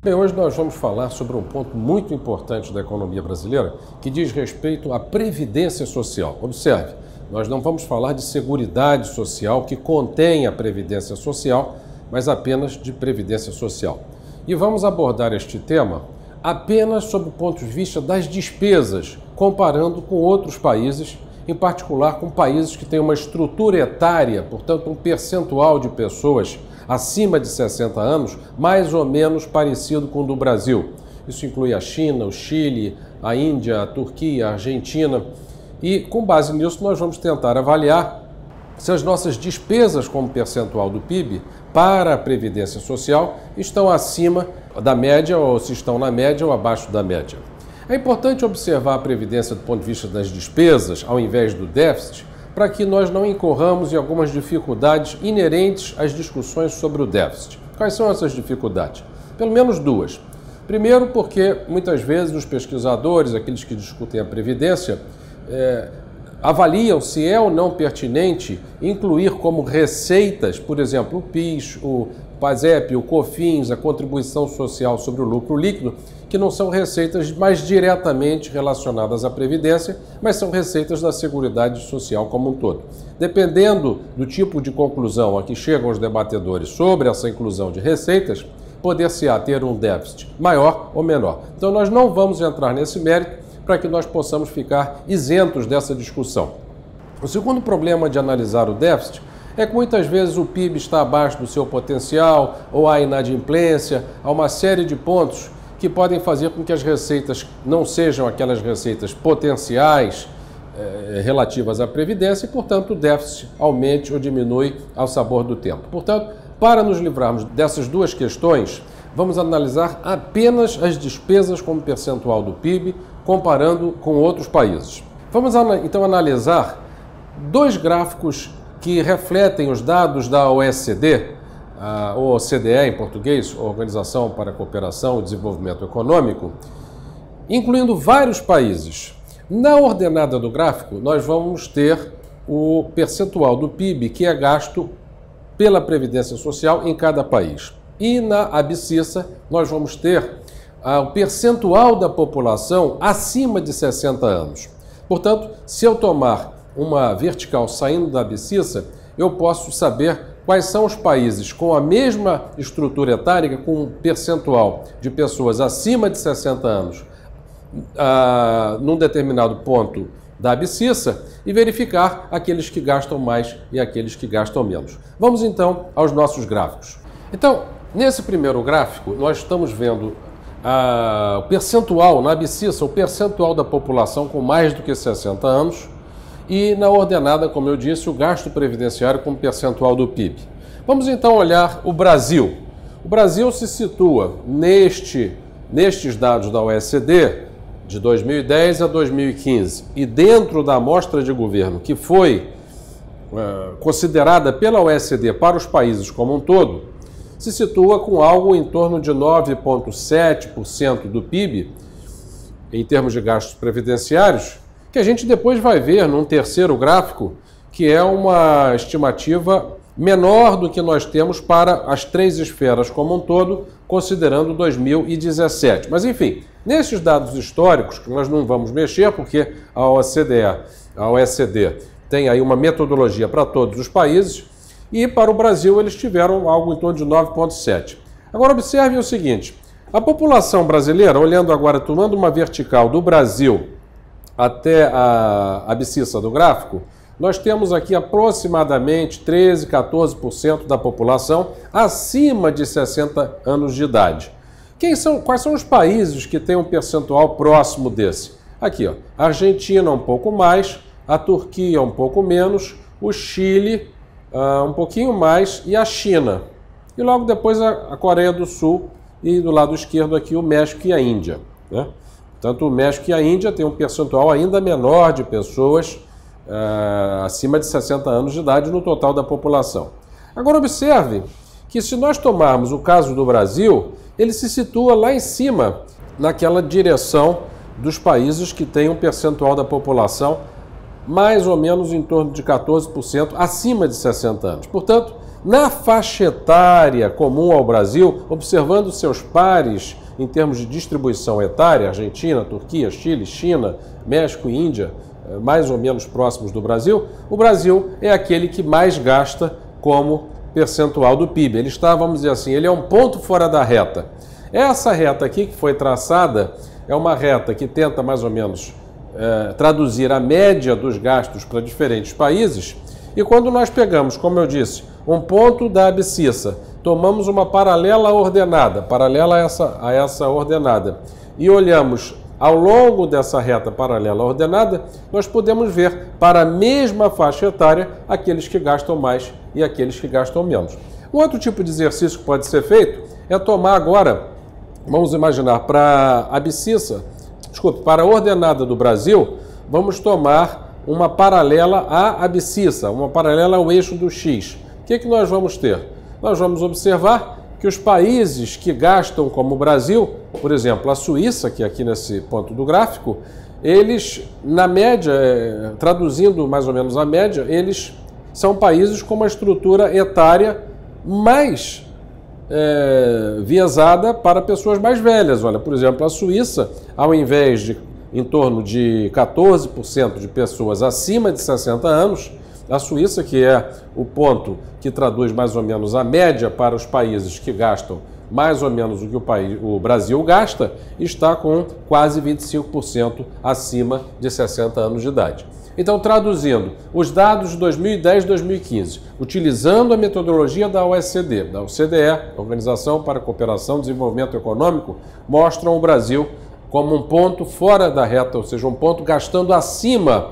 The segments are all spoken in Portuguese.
Bem, hoje nós vamos falar sobre um ponto muito importante da economia brasileira que diz respeito à previdência social. Observe, nós não vamos falar de seguridade social que contém a previdência social, mas apenas de previdência social. E vamos abordar este tema apenas sob o ponto de vista das despesas, comparando com outros países, em particular com países que têm uma estrutura etária, portanto um percentual de pessoas acima de 60 anos, mais ou menos parecido com o do Brasil. Isso inclui a China, o Chile, a Índia, a Turquia, a Argentina. E com base nisso nós vamos tentar avaliar se as nossas despesas como percentual do PIB para a Previdência Social estão acima da média ou se estão na média ou abaixo da média. É importante observar a Previdência do ponto de vista das despesas ao invés do déficit, para que nós não incorramos em algumas dificuldades inerentes às discussões sobre o déficit. Quais são essas dificuldades? Pelo menos duas. Primeiro, porque muitas vezes os pesquisadores, aqueles que discutem a Previdência, avaliam se é ou não pertinente incluir como receitas, por exemplo, o PIS, o PASEP, o COFINS, a contribuição social sobre o lucro líquido, que não são receitas mais diretamente relacionadas à Previdência, mas são receitas da Seguridade Social como um todo. Dependendo do tipo de conclusão a que chegam os debatedores sobre essa inclusão de receitas, poder-se-á ter um déficit maior ou menor. Então nós não vamos entrar nesse mérito para que nós possamos ficar isentos dessa discussão. O segundo problema de analisar o déficit é que muitas vezes o PIB está abaixo do seu potencial, ou há inadimplência, há uma série de pontos que podem fazer com que as receitas não sejam aquelas receitas potenciais relativas à Previdência e, portanto, o déficit aumente ou diminui ao sabor do tempo. Portanto, para nos livrarmos dessas duas questões, vamos analisar apenas as despesas como percentual do PIB, comparando com outros países. Vamos então analisar dois gráficos que refletem os dados da OECD, ou OCDE em português, Organização para a Cooperação e Desenvolvimento Econômico, incluindo vários países. Na ordenada do gráfico, nós vamos ter o percentual do PIB que é gasto pela Previdência Social em cada país. E na abscissa, nós vamos ter o percentual da população acima de 60 anos. Portanto, se eu tomar uma vertical saindo da abscissa, eu posso saber quais são os países com a mesma estrutura etária, com um percentual de pessoas acima de 60 anos num determinado ponto da abscissa e verificar aqueles que gastam mais e aqueles que gastam menos. Vamos então aos nossos gráficos. Então, nesse primeiro gráfico, nós estamos vendo o percentual, na abscissa, o percentual da população com mais do que 60 anos, e na ordenada, como eu disse, o gasto previdenciário como percentual do PIB. Vamos então olhar o Brasil. O Brasil se situa nestes dados da OECD de 2010 a 2015 e dentro da amostra de governo que foi considerada pela OECD para os países como um todo, se situa com algo em torno de 9,7% do PIB em termos de gastos previdenciários, que a gente depois vai ver num terceiro gráfico, que é uma estimativa menor do que nós temos para as três esferas como um todo, considerando 2017. Mas, enfim, nesses dados históricos, que nós não vamos mexer, porque a OECD tem aí uma metodologia para todos os países, e para o Brasil eles tiveram algo em torno de 9,7. Agora, observe o seguinte, a população brasileira, olhando agora, tomando uma vertical do Brasil até a abscissa do gráfico, nós temos aqui aproximadamente 13, 14% da população acima de 60 anos de idade. Quais são os países que têm um percentual próximo desse? Aqui, ó, a Argentina um pouco mais, a Turquia um pouco menos, o Chile um pouquinho mais e a China. E logo depois a Coreia do Sul e do lado esquerdo aqui o México e a Índia, né? Tanto o México e a Índia têm um percentual ainda menor de pessoas acima de 60 anos de idade no total da população. Agora observe que se nós tomarmos o caso do Brasil, ele se situa lá em cima, naquela direção dos países que têm um percentual da população mais ou menos em torno de 14% acima de 60 anos. Portanto, Na faixa etária comum ao Brasil, observando seus pares em termos de distribuição etária, Argentina, Turquia, Chile, China, México e Índia, mais ou menos próximos do Brasil, o Brasil é aquele que mais gasta como percentual do PIB. Ele está, vamos dizer assim, ele é um ponto fora da reta. Essa reta aqui que foi traçada é uma reta que tenta mais ou menos traduzir a média dos gastos para diferentes países. E quando nós pegamos, como eu disse, um ponto da abscissa, tomamos uma paralela ordenada, paralela a essa ordenada, e olhamos ao longo dessa reta paralela ordenada, nós podemos ver para a mesma faixa etária aqueles que gastam mais e aqueles que gastam menos. Um outro tipo de exercício que pode ser feito é tomar agora, vamos imaginar, para a abscissa, para a ordenada do Brasil, vamos tomar uma paralela à abscissa, uma paralela ao eixo do X. O que nós vamos ter? Nós vamos observar que os países que gastam como o Brasil, por exemplo, a Suíça, que é aqui nesse ponto do gráfico, eles, na média, traduzindo mais ou menos a média, eles são países com uma estrutura etária mais viesada para pessoas mais velhas. Olha, por exemplo, a Suíça, ao invés de em torno de 14% de pessoas acima de 60 anos, a Suíça, que é o ponto que traduz mais ou menos a média para os países que gastam mais ou menos o que o Brasil gasta, está com quase 25% acima de 60 anos de idade. Então, traduzindo, os dados de 2010 e 2015, utilizando a metodologia da OECD, da OCDE, Organização para a Cooperação e Desenvolvimento Econômico, mostram o Brasil como um ponto fora da reta, ou seja, um ponto gastando acima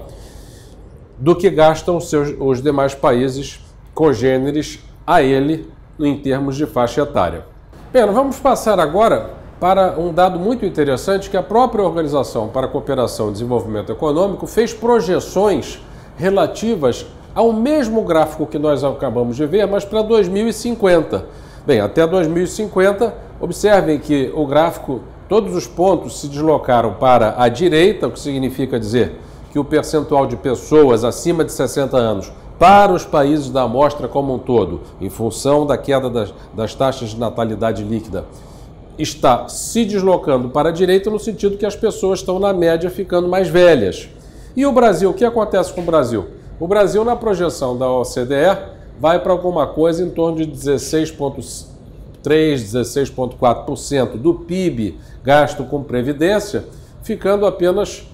do que gastam os demais países congêneres a ele em termos de faixa etária. Bem, vamos passar agora para um dado muito interessante que a própria Organização para a Cooperação e Desenvolvimento Econômico fez projeções relativas ao mesmo gráfico que nós acabamos de ver, mas para 2050. Bem, até 2050, observem que o gráfico, todos os pontos se deslocaram para a direita, o que significa dizer que o percentual de pessoas acima de 60 anos para os países da amostra como um todo, em função da queda das taxas de natalidade líquida, está se deslocando para a direita no sentido que as pessoas estão, na média, ficando mais velhas. E o Brasil, o que acontece com o Brasil? O Brasil, na projeção da OCDE, vai para alguma coisa em torno de 16,3%, 16,4% do PIB gasto com previdência, ficando apenas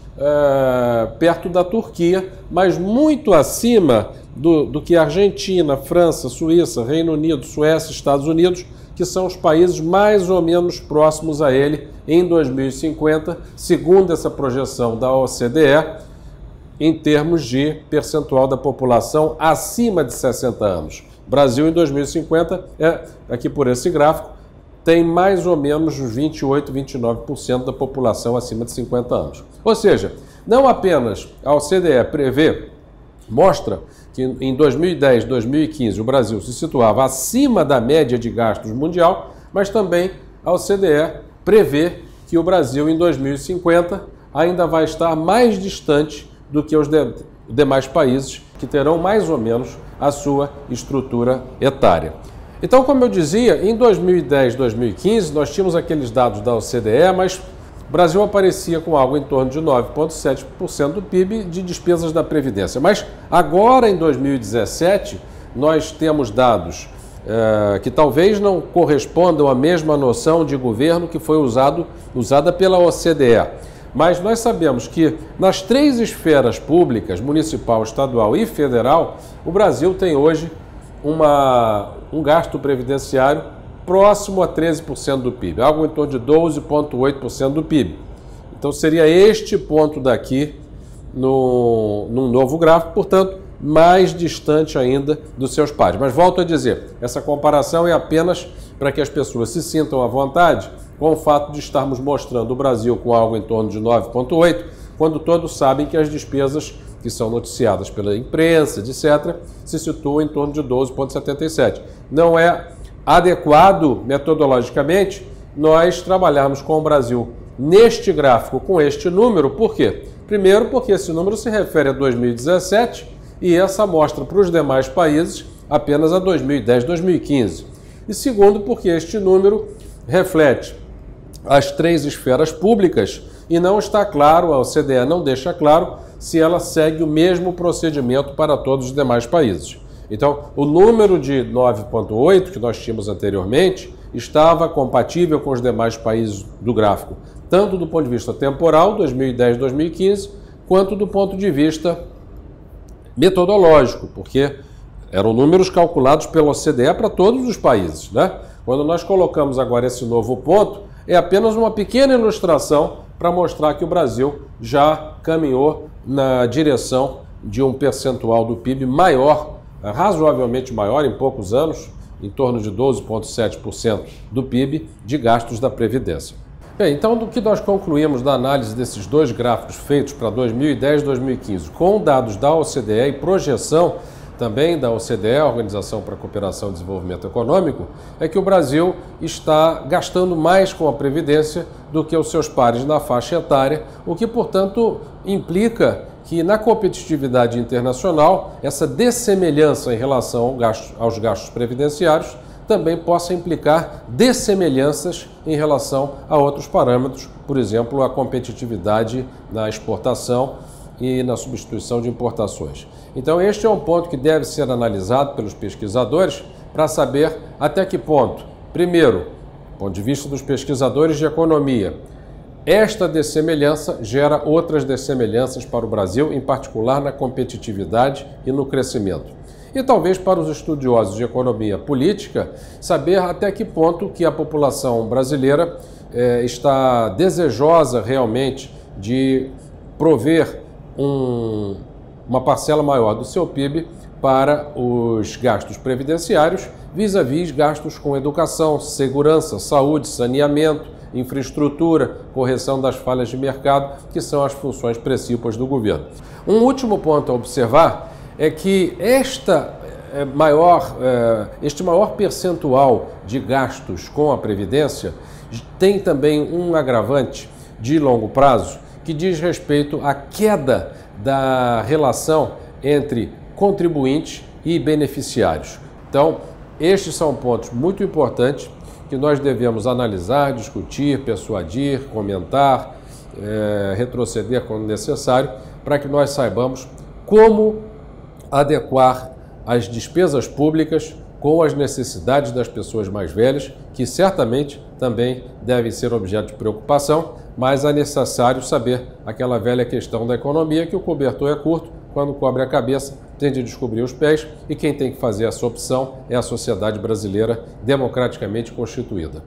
perto da Turquia, mas muito acima do que a Argentina, França, Suíça, Reino Unido, Suécia, Estados Unidos, que são os países mais ou menos próximos a ele em 2050, segundo essa projeção da OCDE, em termos de percentual da população acima de 60 anos. O Brasil, em 2050, aqui por esse gráfico, tem mais ou menos 28, 29% da população acima de 50 anos. Ou seja, não apenas a OCDE mostra que em 2010, 2015 o Brasil se situava acima da média de gastos mundial, mas também a OCDE prevê que o Brasil em 2050 ainda vai estar mais distante do que os demais países que terão mais ou menos a sua estrutura etária. Então, como eu dizia, em 2010, 2015 nós tínhamos aqueles dados da OCDE, mas o Brasil aparecia com algo em torno de 9,7% do PIB de despesas da Previdência. Mas agora, em 2017, nós temos dados que talvez não correspondam à mesma noção de governo que foi usada pela OCDE. Mas nós sabemos que nas três esferas públicas, municipal, estadual e federal, o Brasil tem hoje um gasto previdenciário próximo a 13% do PIB, algo em torno de 12,8% do PIB. Então seria este ponto daqui num novo gráfico, portanto, mais distante ainda dos seus pares. Mas volto a dizer, essa comparação é apenas para que as pessoas se sintam à vontade com o fato de estarmos mostrando o Brasil com algo em torno de 9,8%, quando todos sabem que as despesas que são noticiadas pela imprensa, etc., se situam em torno de 12,77%. Não é adequado, metodologicamente, nós trabalharmos com o Brasil neste gráfico, com este número. Por quê? Primeiro, porque esse número se refere a 2017 e essa amostra para os demais países apenas a 2010, 2015. E segundo, porque este número reflete as 3 esferas públicas e não está claro, a OCDE não deixa claro se ela segue o mesmo procedimento para todos os demais países. Então, o número de 9,8 que nós tínhamos anteriormente estava compatível com os demais países do gráfico, tanto do ponto de vista temporal, 2010, 2015, quanto do ponto de vista metodológico, porque eram números calculados pela OCDE para todos os países, né? Quando nós colocamos agora esse novo ponto, é apenas uma pequena ilustração para mostrar que o Brasil já caminhou na direção de um percentual do PIB maior, razoavelmente maior em poucos anos, em torno de 12,7% do PIB de gastos da Previdência. Bem, então, do que nós concluímos da análise desses 2 gráficos feitos para 2010 e 2015, com dados da OCDE e projeção também da OCDE, Organização para a Cooperação e Desenvolvimento Econômico, é que o Brasil está gastando mais com a Previdência do que os seus pares na faixa etária, o que, portanto, implica que na competitividade internacional, essa dessemelhança em relação aos gastos previdenciários também possa implicar dessemelhanças em relação a outros parâmetros, por exemplo, a competitividade na exportação e na substituição de importações. Então, este é um ponto que deve ser analisado pelos pesquisadores para saber até que ponto, primeiro, do ponto de vista dos pesquisadores de economia, esta dessemelhança gera outras dessemelhanças para o Brasil, em particular na competitividade e no crescimento. E talvez para os estudiosos de economia política, saber até que ponto que a população brasileira está desejosa realmente de prover uma parcela maior do seu PIB para os gastos previdenciários, vis-à-vis gastos com educação, segurança, saúde, saneamento, infraestrutura, correção das falhas de mercado, que são as funções principais do governo. Um último ponto a observar é que este maior percentual de gastos com a Previdência tem também um agravante de longo prazo que diz respeito à queda da relação entre contribuintes e beneficiários. Então, estes são pontos muito importantes que nós devemos analisar, discutir, persuadir, comentar, retroceder quando necessário, para que nós saibamos como adequar as despesas públicas com as necessidades das pessoas mais velhas, que certamente também devem ser objeto de preocupação, mas é necessário saber aquela velha questão da economia, que o cobertor é curto, quando cobre a cabeça, tem de descobrir os pés, e quem tem que fazer essa opção é a sociedade brasileira democraticamente constituída.